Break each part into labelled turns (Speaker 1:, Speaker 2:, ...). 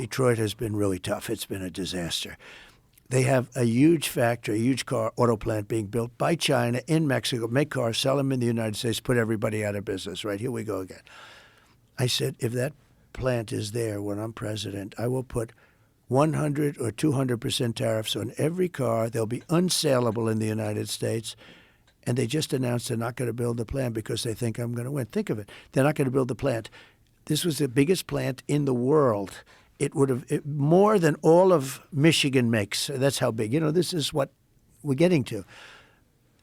Speaker 1: Detroit has been really tough. It's been a disaster. They have a huge factory, a huge auto plant being built by China in Mexico, make cars, sell them in the United States, put everybody out of business. Right, here we go again. I said, if that plant is there when I'm president, I will put 100 or 200% tariffs on every car. They'll be unsaleable in the United States. And they just announced they're not going to build the plant because they think I'm going to win. Think of it. They're not going to build the plant. This was the biggest plant in the world. It would have more than all of Michigan makes. That's how big. This is what we're getting to.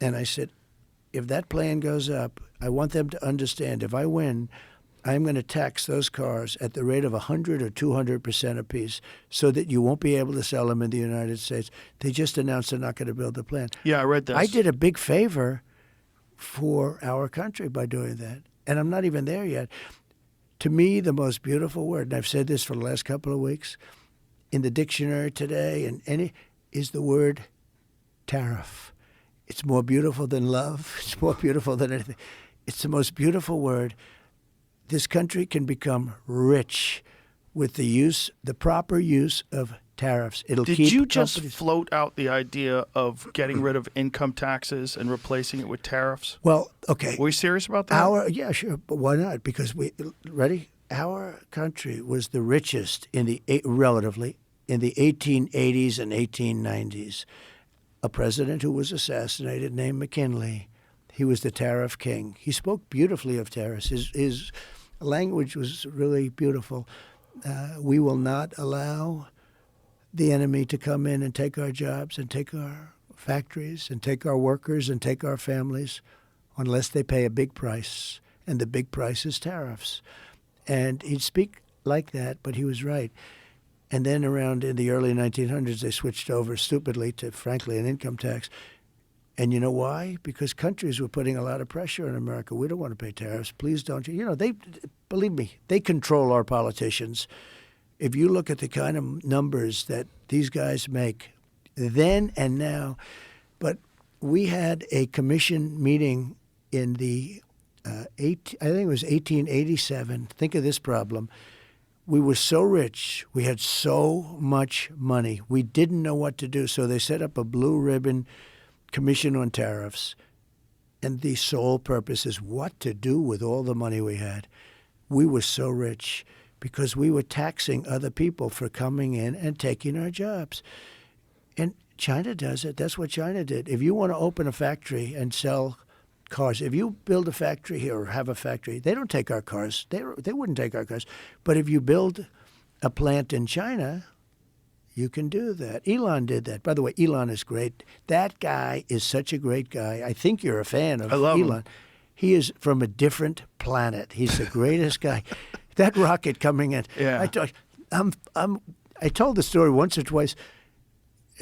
Speaker 1: And I said, if that plan goes up, I want them to understand if I win, I'm going to tax those cars at the rate of 100 or 200% apiece so that you won't be able to sell them in the United States. They just announced they're not going to build the plant.
Speaker 2: Yeah, I read this.
Speaker 1: I did a big favor for our country by doing that, and I'm not even there yet. To me, the most beautiful word, and I've said this for the last couple of weeks, in the dictionary today, is the word tariff. It's more beautiful than love. It's more beautiful than anything. It's the most beautiful word. This country can become rich with the proper use of tariffs.
Speaker 2: Did you just float out the idea of getting rid of income taxes and replacing it with tariffs?
Speaker 1: Well, okay.
Speaker 2: Were you serious about that?
Speaker 1: Yeah, sure. But why not? Because our country was the richest relatively in the 1880s and 1890s. A president who was assassinated named McKinley. He was the tariff king. He spoke beautifully of tariffs. His language was really beautiful. We will not allow the enemy to come in and take our jobs and take our factories and take our workers and take our families unless they pay a big price. And the big price is tariffs. And he'd speak like that, but he was right. And then around in the early 1900s, they switched over stupidly to, frankly, an income tax. And you know why? Because countries were putting a lot of pressure on America. We don't want to pay tariffs. Please don't. Believe me, they control our politicians. If you look at the kind of numbers that these guys make then and now, but we had a commission meeting in the, I think it was 1887. Think of this problem. We were so rich. We had so much money. We didn't know what to do. So they set up a blue ribbon commission on tariffs, and the sole purpose is what to do with all the money we had. We were so rich because we were taxing other people for coming in and taking our jobs. And China does it. That's what China did. If you want to open a factory and sell cars, if you build a factory here or have a factory, they don't take our cars. They wouldn't take our cars. But if you build a plant in China, you can do that. Elon did that. By the way, Elon is great. That guy is such a great guy. I think you're a fan of Elon.
Speaker 2: Him.
Speaker 1: He is from a different planet. He's the greatest guy. That rocket coming in.
Speaker 2: Yeah.
Speaker 1: I told the story once or twice,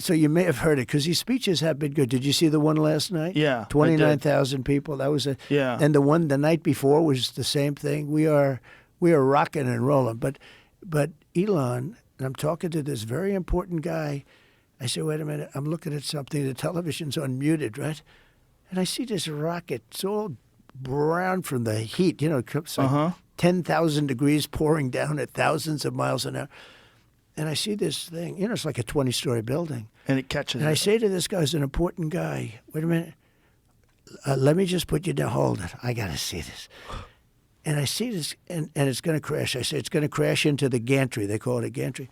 Speaker 1: so you may have heard it because these speeches have been good. Did you see the one last night?
Speaker 2: Yeah.
Speaker 1: 29,000 people. That was
Speaker 2: Yeah.
Speaker 1: And the one the night before was the same thing. We are rocking and rolling. But Elon. And I'm talking to this very important guy. I say, wait a minute, I'm looking at something. The television's unmuted, right? And I see this rocket. It's all brown from the heat. It's like 10,000 degrees pouring down at thousands of miles an hour. And I see this thing. It's like a 20-story building.
Speaker 2: And it catches
Speaker 1: And
Speaker 2: it.
Speaker 1: I say to this guy, who's an important guy, wait a minute. Let me just put you down. Hold it. I got to see this. And I see this, and it's going to crash. I say, it's going to crash into the gantry. They call it a gantry.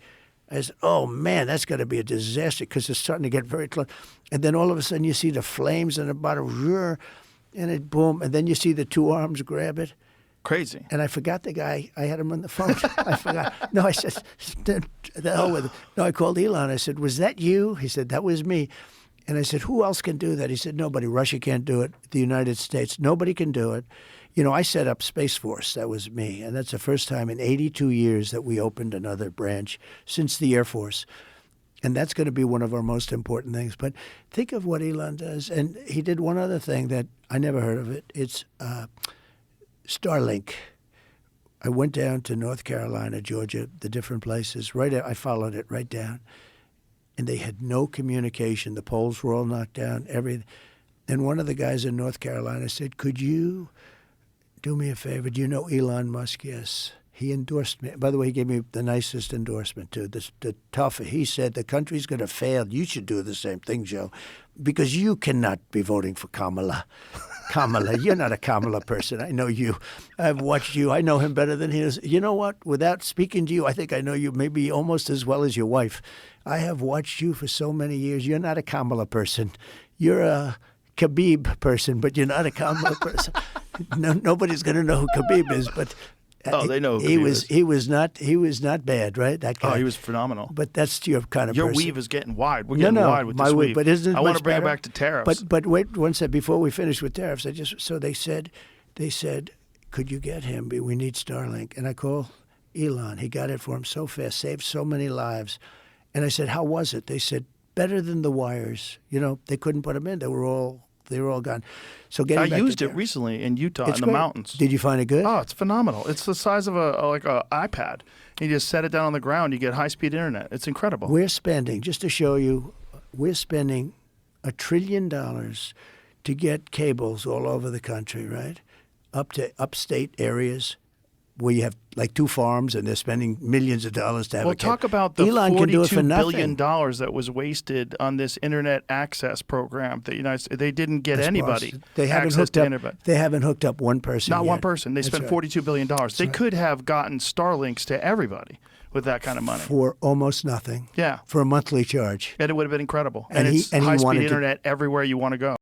Speaker 1: I said, oh, man, that's going to be a disaster because it's starting to get very close. And then all of a sudden you see the flames in the bottom, and it boom. And then you see the two arms grab it.
Speaker 2: Crazy.
Speaker 1: And I forgot the guy. I had him on the phone. I forgot. No, I said, the hell with it. No, I called Elon. I said, was that you? He said, that was me. And I said, who else can do that? He said, nobody. Russia can't do it. The United States, nobody can do it. I set up Space Force. That was me. And that's the first time in 82 years that we opened another branch since the Air Force. And that's going to be one of our most important things. But think of what Elon does. And he did one other thing that I never heard of it. It's Starlink. I went down to North Carolina, Georgia, the different places. I followed it right down. And they had no communication. The poles were all knocked down, everything. And one of the guys in North Carolina said, could you do me a favor? Do you know Elon Musk? Yes. He endorsed me. By the way, he gave me the nicest endorsement, too. The tough. He said, the country's going to fail. You should do the same thing, Joe, because you cannot be voting for Kamala. Kamala, you're not a Kamala person. I know you. I've watched you. I know him better than he is. You know what? Without speaking to you, I think I know you maybe almost as well as your wife. I have watched you for so many years. You're not a Kamala person. You're a Khabib person, but you're not a Kamala person. No, nobody's going to know who Khabib is, but
Speaker 2: they know who
Speaker 1: he
Speaker 2: Khabib
Speaker 1: was.
Speaker 2: is.
Speaker 1: He was not bad, right? That guy.
Speaker 2: Oh, he was phenomenal.
Speaker 1: But that's your kind of
Speaker 2: Your
Speaker 1: person.
Speaker 2: weave is getting wide. We're getting wide with
Speaker 1: my
Speaker 2: this
Speaker 1: weave.
Speaker 2: weave.
Speaker 1: But isn't it
Speaker 2: I want
Speaker 1: much
Speaker 2: to bring
Speaker 1: better?
Speaker 2: it back to tariffs.
Speaker 1: But wait one second before we finish with tariffs. So they said, could you get him? We need Starlink. And I called Elon. He got it for him so fast, saved so many lives. And I said, how was it? They said, better than the wires. You know, they couldn't put them in. They were all gone. So
Speaker 2: I
Speaker 1: back
Speaker 2: used
Speaker 1: to
Speaker 2: it
Speaker 1: tariffs.
Speaker 2: recently in Utah
Speaker 1: It's
Speaker 2: in the
Speaker 1: great.
Speaker 2: mountains.
Speaker 1: Did you find it good?
Speaker 2: Oh, it's phenomenal. It's the size of a iPad. You just set it down on the ground. You get high-speed internet. It's incredible.
Speaker 1: We're spending, just to show you, we're spending $1 trillion to get cables all over the country, right? Up to upstate areas where you have like 2 farms and they're spending millions of dollars to have
Speaker 2: Well,
Speaker 1: a cable.
Speaker 2: talk about the
Speaker 1: Elon can do it for
Speaker 2: $42
Speaker 1: nothing.
Speaker 2: billion that was wasted on this internet access program. That they didn't get
Speaker 1: That's
Speaker 2: anybody
Speaker 1: possible. They haven't
Speaker 2: access
Speaker 1: hooked
Speaker 2: to
Speaker 1: up.
Speaker 2: internet.
Speaker 1: They haven't hooked up one person.
Speaker 2: Not
Speaker 1: yet.
Speaker 2: one person. They
Speaker 1: That's
Speaker 2: spent
Speaker 1: right.
Speaker 2: $42 billion. They could have gotten Starlinks to everybody with that kind of money.
Speaker 1: For almost nothing.
Speaker 2: Yeah.
Speaker 1: For a monthly charge.
Speaker 2: And it would have been incredible.
Speaker 1: And
Speaker 2: it's
Speaker 1: he wanted
Speaker 2: high-speed
Speaker 1: to-
Speaker 2: internet everywhere you want to go.